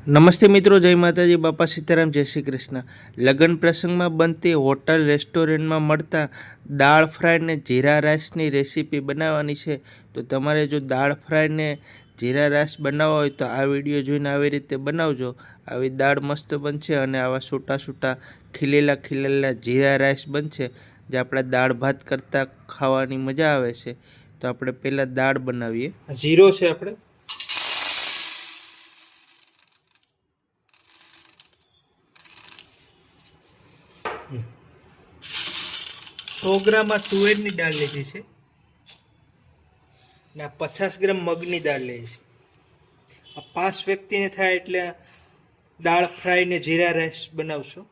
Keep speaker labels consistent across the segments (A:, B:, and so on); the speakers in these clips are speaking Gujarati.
A: નમસ્તે મિત્રો, જય માતાજી, બાપા સીતારામ, જય શ્રી કૃષ્ણ। લગ્ન પ્રસંગમાં બનતી હોટલ રેસ્ટોરન્ટમાં મળતા દાળ ફ્રાય ને જીરા રાઈસની રેસીપી બનાવવાની છે। તો તમારે જો દાળ ફ્રાય ને જીરા રાઈસ બનાવવા હોય તો આ વિડીયો જોઈને આવી રીતે બનાવજો। આવી દાળ મસ્ત બનશે અને આવા છૂટા છૂટા ખીલેલા જીરા રાઈસ બનશે જે આપણે દાળ ભાત કરતાં ખાવાની મજા આવે છે। તો આપણે પહેલાં દાળ બનાવીએ। જીરો છે આપણે 100 ગ્રામ તુવેરની દાળ લીધી છે ને 50 ગ્રામ મગની દાળ લીધી છે। આ 5 વ્યક્તિને થાય એટલે દાળ ફ્રાય ને જીરા રાઈસ બનાવશો।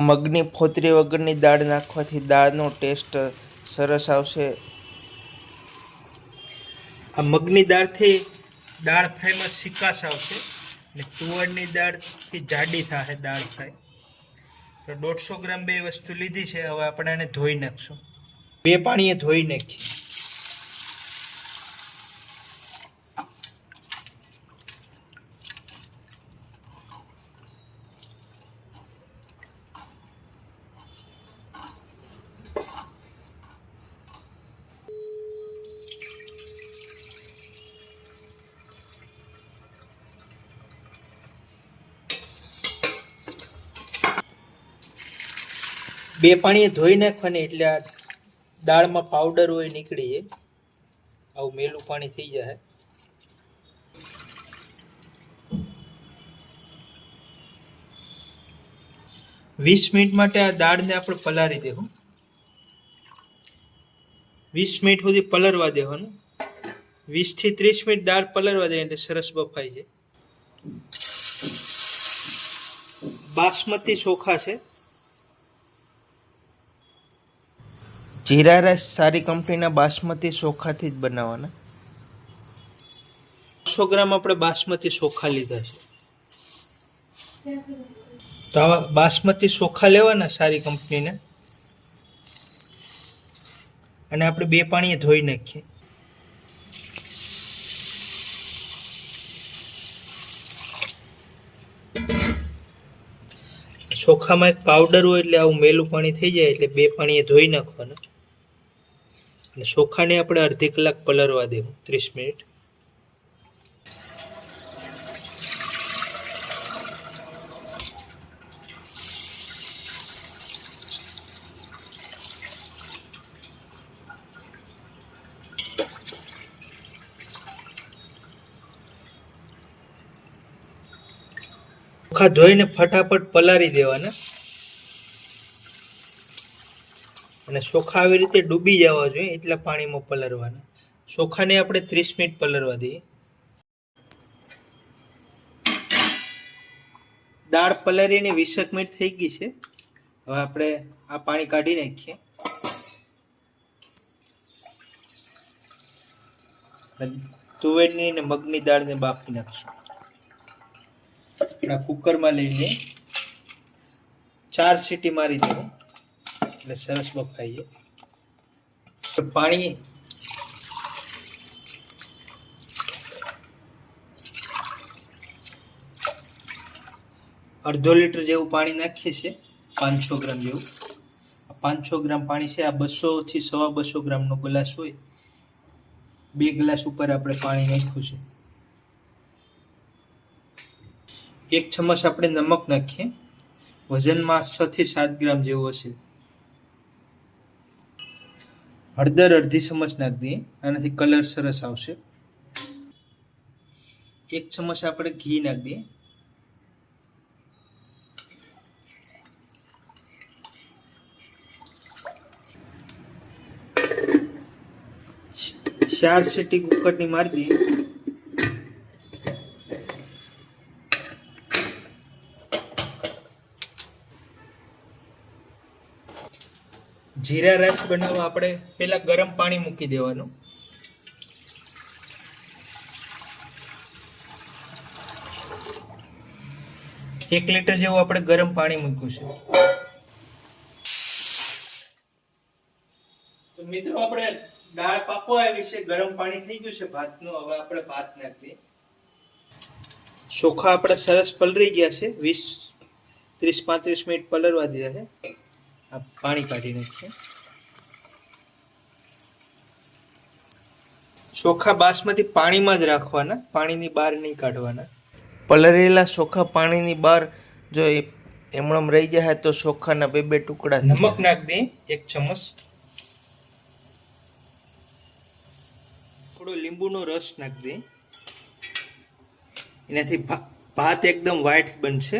A: મગની ફોતરી વગરની દાળ નાખવાથી દાળનો ટેસ્ટ સરસ આવશે। આ મગની દાળથી દાળ ફ્રાયમાં સિકાશ આવશે ને તુવેરની દાળથી જાડી થશે દાળ ફ્રાય। તો 150 ગ્રામ બે વસ્તુ લીધી છે। હવે આપણે આને ધોઈ નાખશું, બે પાણીએ ધોઈ નાખીએ। બે પાણીએ ધોઈ નાખવાની એટલે આ દાળમાં પાવડર હોય નીકળી જાય, આવું મેલું પાણી થઈ જાય। 20 મિનિટ માટે આ દાળને આપણે પલાળી દેવું। 20 મિનિટ સુધી પલળવા દેવાનું। 20 થી 30 મિનિટ દાળ પલળવા દે એટલે સરસ બફાઈ જાય। બાસમતી ચોખા છે। જીરા રાઈસ સારી કંપનીના બાસમતી ચોખાથી જ બનાવવાના। 100 ગ્રામ આપણે બાસમતી ચોખા લીધા છે। તો આવા બાસમતી ચોખા લેવાના સારી કંપનીના અને આપણે બે પાણીએ ધોઈ નાખીએ। ચોખામાં એક પાવડર હોય એટલે આવું મેલું પાણી થઈ જાય એટલે બે પાણીએ ધોઈ નાખવાના અને ચોખાને આપણે અડધી કલાક પલળવા દેવું, 30 મિનિટ। ચોખા ધોઈને ફટાફટ પલાળી દેવાના અને ચોખા આવી રીતે ડૂબી જવા જોઈએ એટલા પાણીમાં પલળવાના। ચોખાને આપણે 30 મિનિટ પલળવા દઈએ। દાળ પલાળીને 20 મિનિટ થઈ ગઈ છે। હવે આપણે આ પાણી કાઢી નાખીએ। તુવેરની ને મગની દાળને બાફી નાખશું। કુકરમાં લઈને 4 સીટી મારી દેવું એટલે સરસ બફાઈ જાય। પાણી અડધો લીટર જેવું પાણી નાખીએ છીએ, 500 ગ્રામ જેવું। 500 ગ્રામ પાણી છે। આ 200 થી 250 ગ્રામનો ગ્લાસ હોય, 2 ગ્લાસ ઉપર આપણે પાણી નાખ્યું છે। 1 ચમચ આપણે નમક નાખીએ, વજનમાં 6 થી 7 ગ્રામ જેવું હશે। હળદર અડધી ચમચ નાખી દઈએ, આનાથી કલર સરસ આવશે। 1 ચમચ આપણે ઘી નાખી દઈએ। 4 સીટી કુકરની મારી દઈએ। જીરા રાઈસ બનાવવા આપણે પહેલા ગરમ પાણી મૂકી દેવાનું। 1 લીટર જેવું આપણે ગરમ પાણી મૂક્યું છે। તો મિત્રો આપણે દાળ પાકવા આવી છે, ગરમ પાણી થઈ ગયું છે ભાતનું। હવે આપણે ભાત નાખીએ। ચોખા આપણા સરસ પલળી ગયા છે, 20-30-35 મિનિટ પલળવા દીધા છે. આ પાણી કાઢી નાખીએ. ચોખા બાસમતી પાણીમાં જ રાખવાના, પાણીની બહાર નહીં કાઢવાના. પલળેલા ચોખા પાણીની બહાર જો એમણમ રહી જાય તો ચોખાના બે ટુકડા. નમક નાખ દે 1 ચમચ. થોડો લીંબુનો રસ નાખ દે. એનાથી ભાત એકદમ વ્હાઈટ બનશે.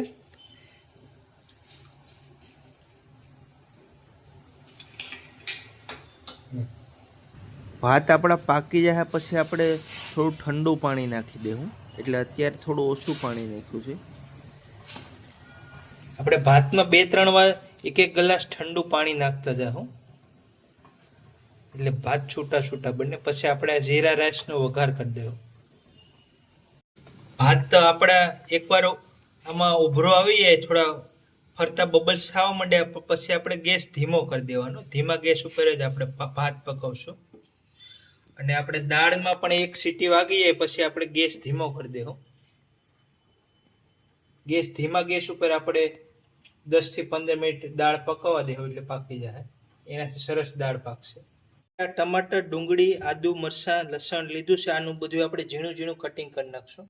A: ભાત આપણા પાકી જાય પછી આપણે થોડું ઠંડુ પાણી નાખી દેવું. એટલે અત્યારે થોડું ઓછું પાણી નાખ્યું છે. આપણે ભાતમાં 2-3 વાર 1-1 ગ્લાસ ઠંડુ પાણી નાખતા જાઓ, એટલે ભાત છૂટા છૂટા બને. પછી આપણે જીરા રાઈસનો વઘાર કરી દેવો. ભાત તો આપણા એકવાર આમાં ઉભરો આવી જાય, થોડા ફરતા બબલ્સ થવા માંડે, પછી આપણે ગેસ ધીમો કરી દેવાનો. ધીમા ગેસ ઉપર જ આપણે ભાત પકાવશું. અને આપણે દાળમાં પણ 1 સીટી વાગી જાય પછી આપણે ગેસ ધીમો કરી દેવો. ધીમા ગેસ ઉપર આપણે 10-15 મિનિટ દાળ પકાવવા દેવો, એટલે પાકી જાય. એનાથી સરસ દાળ પાકશે. ટમાટર, ડુંગળી, આદુ, મરચાં, લસણ લીધું છે. આનું બધું આપણે ઝીણું ઝીણું કટિંગ કરી નાખશું.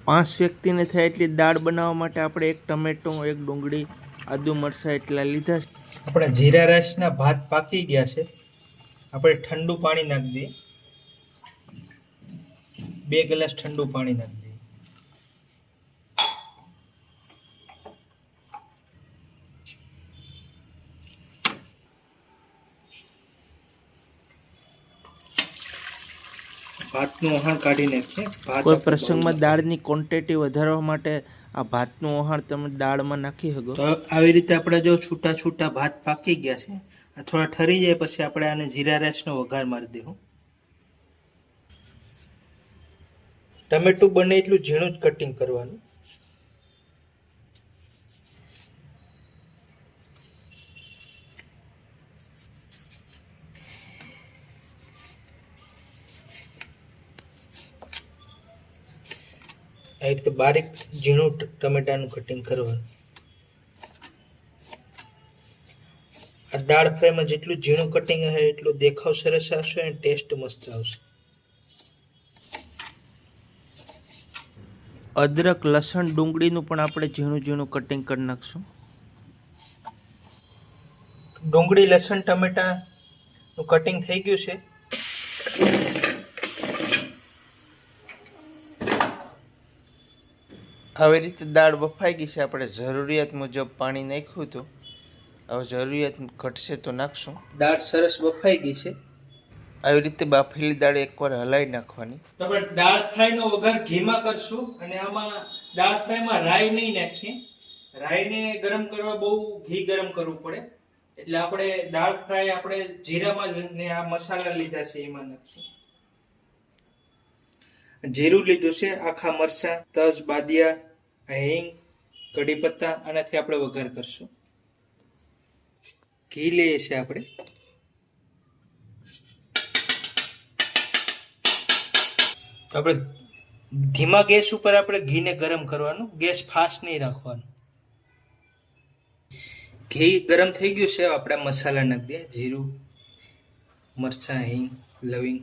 A: પાંચ વ્યક્તિને થાય એટલી દાળ બનાવવા માટે આપણે 1 ટમેટો, 1 ડુંગળી, આદુ, મરચાં એટલા લીધા છે. આપણા જીરા રાઈસના ભાત પાકી ગયા છે. આપણે ઠંડુ પાણી નાખી દઈએ. 2 ગ્લાસ ઠંડુ પાણી નાખી દઈએ. ભાતનું ઓહાણ કાઢી નાખીએ. કોઈ પ્રસંગમાં દાળની ક્વોન્ટિટી વધારવા માટે આ ભાતનું ઓહાણ તમે દાળમાં નાખી શકો. તો આવી રીતે આપણે જો છૂટા છૂટા ભાત પાકી ગયા છે. આ થોડા ઠરી જાય પછી આપણે આને જીરા રાઈસનો વઘાર મારી દેવું. ટમેટું બને એટલું ઝીણું જ કટિંગ કરવાનું. આ રીતે બારીક ઝીણું ટમેટાનું કટિંગ કરવાનું. આ દાળ ફ્રાયમાં જેટલું ઝીણું કટિંગ હશે એટલું દેખાવ સરસ આવશે અને ટેસ્ટ મસ્ત આવશે. અદરક, લસણ, ડુંગળીનું પણ આપણે ઝીણું ઝીણું કટિંગ કરી નાખશું. ડુંગળી, લસણ, ટમેટાનું કટિંગ થઈ ગયું છે. આવી રીતે દાળ બફાઈ ગઈ છે. આપણે જરૂરિયાત મુજબ પાણી નાખ્યું હતું. હવે જરૂરિયાત ઘટશે તો નાખશું. દાળ સરસ બફાઈ ગઈ છે. આવી રીતે બાફેલી દાળ એકવાર હલાવી નાખવાની. તો આપણે દાળ ફ્રાયનો વઘાર ઘીમાં કરશું. અને આમાં દાળ ફ્રાયમાં રાઈ નહીં નાખીએ. રાઈને ગરમ કરવા બહુ ઘી ગરમ કરવું પડે. એટલે આપણે દાળ ફ્રાય આપણે જીરામાં ને આ મસાલા લીધા છે એમાં નાખશું. જીરું લીધું છે, આખા મરચાં, તજ, બાદિયા, હિંગ, કઢી પત્તા, આનાથી આપણે વઘાર કરશું. ઘી લઈએ છીએ આપણે. તો આપણે ધીમા ગેસ ઉપર આપણે ઘીને ગરમ કરવાનું. ગેસ ફાસ્ટ નહીં રાખવાનું. ઘી ગરમ થઈ ગયું છે. આપણે મસાલા નાખી દઈએ. જીરું, મરચાં, હિંગ, લવિંગ.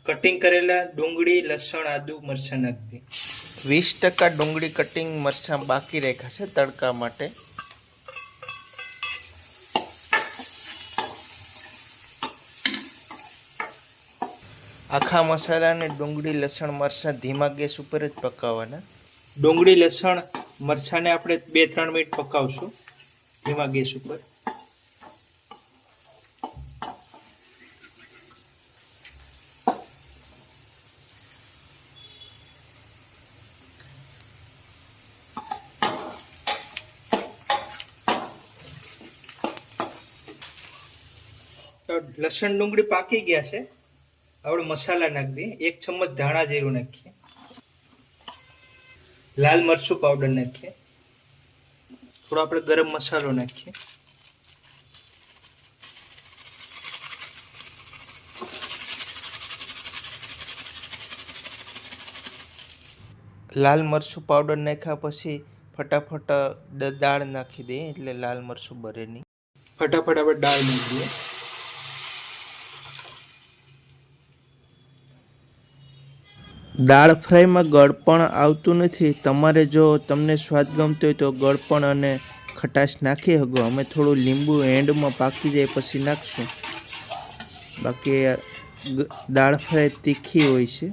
A: કટિંગ કરેલા ડુંગળી, લસણ, આદુ, મરચાં નાખી દઈએ. 20% ડુંગળી કટિંગ, મરચાં બાકી રાખ્યા છે તડકા માટે. આખા મસાલાને ડુંગળી, લસણ, મરચાં ધીમા ગેસ ઉપર જ પકાવવાના. ડુંગળી, લસણ, મરચાંને આપણે 2-3 મિનિટ પકાવશું ધીમા ગેસ ઉપર. તો લસણ ડુંગળી પાકી ગયા છે. આપણે મસાલા નાખી દઈએ. 1 ચમચ ધાણા જીરું નાખીએ. લાલ મરચું પાવડર નાખીએ. થોડો આપણે ગરમ મસાલો નાખીએ. લાલ મરચું પાવડર નાખ્યા પછી ફટાફટ દાળ નાખી દઈએ એટલે લાલ મરચું બરે નહીં. ફટાફટ આપણે દાળ નાખી દઈએ. દાળ ફ્રાયમાં ગળપણ આવતું નથી. તમારે જો તમને સ્વાદ ગમતો હોય તો ગળપણ અને ખટાશ નાખી શકો. અમે થોડું લીંબુ એન્ડમાં પાકી જાય પછી નાખશું. બાકી દાળ ફ્રાય તીખી હોય છે.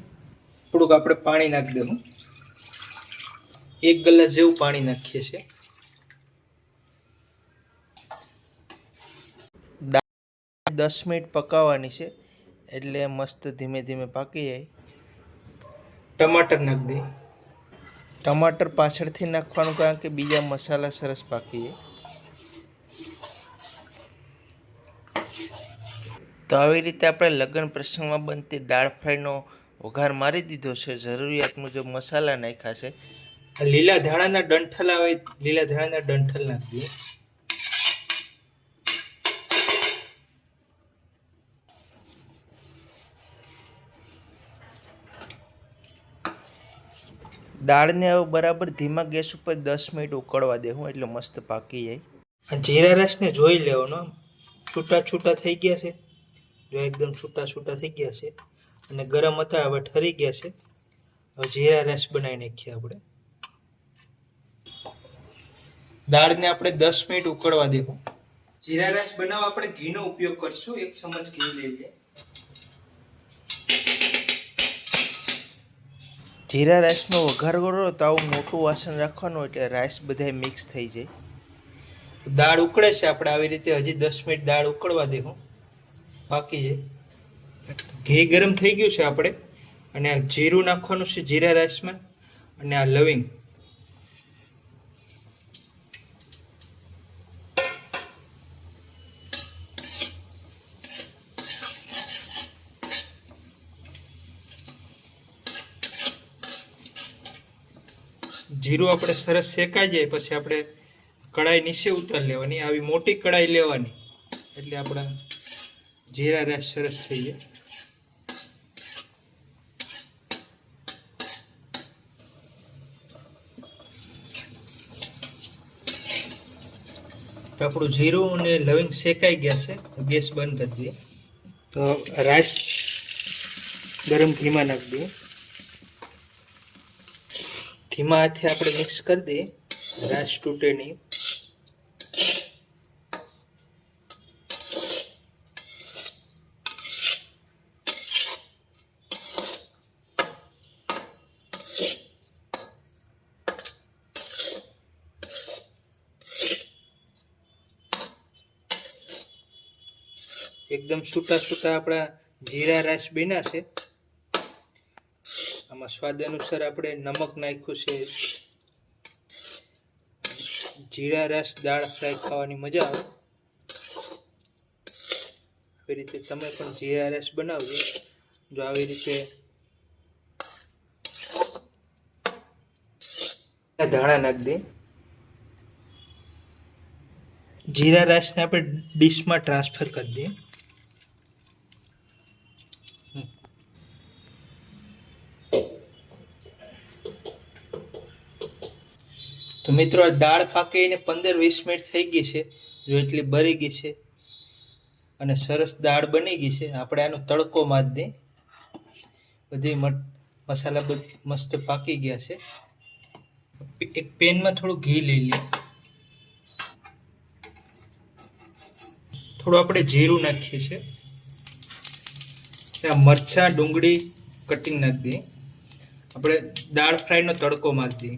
A: થોડુંક આપણે પાણી નાખી દેવું. 1 ગ્લાસ જેવું પાણી નાખીએ છીએ. દાળ 10 મિનિટ પકાવવાની છે એટલે મસ્ત ધીમે ધીમે પાકી જાય. ટમાટર નાખી દઈએ. ટમાટર પાછળથી નાખવાનું કારણ કે બીજા મસાલા સરસ પાકી જાય. તો આવી રીતે આપણે લગ્ન પ્રસંગમાં બનતી દાળ ફ્રાયનો વઘાર મારી દીધો છે. જરૂરિયાત મુજબ મસાલા નાખ્યા છે. લીલા ધાણાના ડંઠલ આવે, લીલા ધાણાના ડંઠલ નાખી દઈએ. દાળને હવે બરાબર ધીમા ગેસ ઉપર 10 મિનિટ ઉકળવા દેવું એટલે મસ્ત પાકી જાય. આ જીરા રાઈસને જોઈ લેવાનો, છૂટા છૂટા થઈ ગયા છે. જો એકદમ છૂટા છૂટા થઈ ગયા છે અને ગરમ હતા હવે ઠરી ગયા છે. હવે જીરા રાઈસ બનાવી નાખીએ આપણે. દાળને આપણે 10 મિનિટ ઉકળવા દેવું. જીરા રાઈસ બનાવવા આપણે ઘીનો ઉપયોગ કરશું. 1 ચમચ ઘી લઈ લઈએ. જીરા રાઈસનો વઘાર કરો તો આવું મોટું વાસણ રાખવાનું એટલે રાઈસ બધાય મિક્સ થઈ જાય. દાળ ઉકળે છે, આપણે આવી રીતે હજી 10 મિનિટ દાળ ઉકળવા દેવું, પાકી જાય. ઘી ગરમ થઈ ગયું છે આપણે, અને આ જીરું નાખવાનું છે જીરા રાઈસમાં, અને આ લવિંગ. જીરું આપણે સરસ શેકાઈ જાય પછી આપણે કડાઈ નીચે ઉતારી લેવાની. આવી મોટી કડાઈ લેવાની એટલે આપણા જીરા રાઈસ સરસ થઈ જાય. તો આપણું જીરું અને લવિંગ શેકાઈ ગયા છે. ગેસ બંધ કરી દઈએ. તો રાઈસ ગરમ ઘીમાં નાખી દઈએ. ધીમા હાથે આપણે મિક્સ કરી દઈએ, રાઈસ તૂટે નહીં. એકદમ છૂટા છૂટા આપણા જીરા રાઈસ બન્યા છે. આમાં સ્વાદ અનુસાર આપણે નમક નાખ્યું છે. જીરા રાઈસ દાળ ફ્રાય ખાવાની મજા આવે. આવી રીતે તમે પણ જીરા રાઈસ બનાવજો. જો આવી રીતે ધાણા નાખી દે. જીરા રાઈસને આપણે ડીશમાં ટ્રાન્સફર કરી દઈએ. તો મિત્રો આ દાળ પાકીને 15-20 મિનિટ થઈ ગઈ છે. જો એટલી બળી ગઈ છે અને સરસ દાળ બની ગઈ છે. આપણે આનો તડકો મારી દઈએ. બધી મસાલા મસ્ત પાકી ગયા છે. એક પેનમાં થોડું ઘી લઈ લઈએ. થોડું આપણે જીરું નાખીએ છીએ. મરચાં ડુંગળી કટિંગ નાખી દઈએ. આપણે દાળ ફ્રાયનો તડકો મારી દઈએ.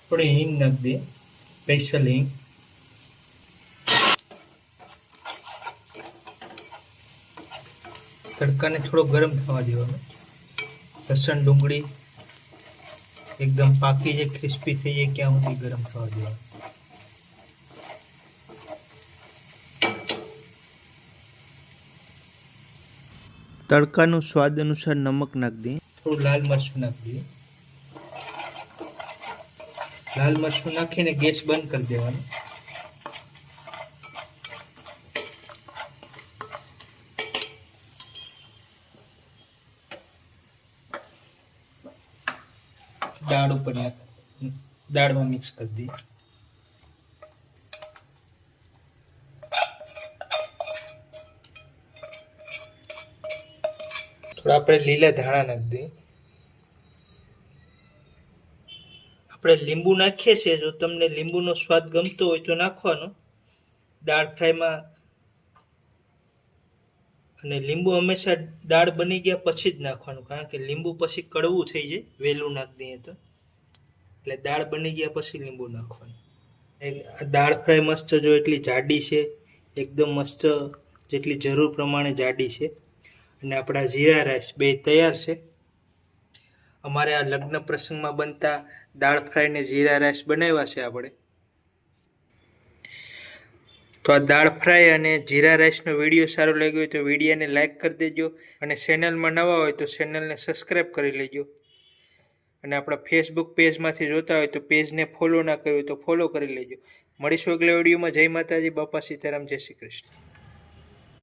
A: થોડી હિંગ નાખી દઈએ, સ્પેશિયલ હિંગ. તડકાને થોડો ગરમ થવા દેવાનો. લસણ ડુંગળી એકદમ પાકી જે ક્રિસ્પી થઈ જાય ક્યાં સુધી ગરમ થવા દેવાનું. તડકાનું સ્વાદ અનુસાર નમક નાખી દઈએ. થોડું લાલ મરચું નાખી દઈએ. લાલ મરચું નાખીને ગેસ બંધ કરી દેવાનો. દાળ ઉપર દાળમાં મિક્સ કરી દઈએ. થોડા આપણે લીલા ધાણા નાખી દઈએ. આપણે લીંબુ નાખીએ છીએ, જો તમને લીંબુનો સ્વાદ ગમતો હોય તો નાખવાનો દાળ ફ્રાયમાં. અને લીંબુ હંમેશા દાળ બની ગયા પછી જ નાખવાનું, કારણ કે લીંબુ પછી કડવું થઈ જાય વહેલું નાખી દઈએ તો. એટલે દાળ બની ગયા પછી લીંબુ નાખવાનું. દાળ ફ્રાય મસ્ત જો એટલી જાડી છે, એકદમ મસ્ત જેટલી જરૂર પ્રમાણે જાડી છે. અને આપણા જીરા રાઈસ બે તૈયાર છે. અમારે આ લગ્ન પ્રસંગમાં બનતા દાળ ફ્રાય ને જીરા રાઈસ બનાવ્યા છે આપણે. તો આ દાળ ફ્રાય અને જીરા રાઈસનો વિડીયો સારો લાગ્યો હોય તો વિડીયોને લાઇક કરી દેજો. અને ચેનલમાં નવા હોય તો ચેનલને સબસ્ક્રાઈબ કરી લેજો. અને આપણા ફેસબુક પેજમાંથી જોતા હોય તો પેજને ફોલો ના કર્યું હોય તો ફોલો કરી લેજો. મળીશું આગલા વિડીયોમાં. જય માતાજી, બાપા સીતારામ, જય શ્રી કૃષ્ણ.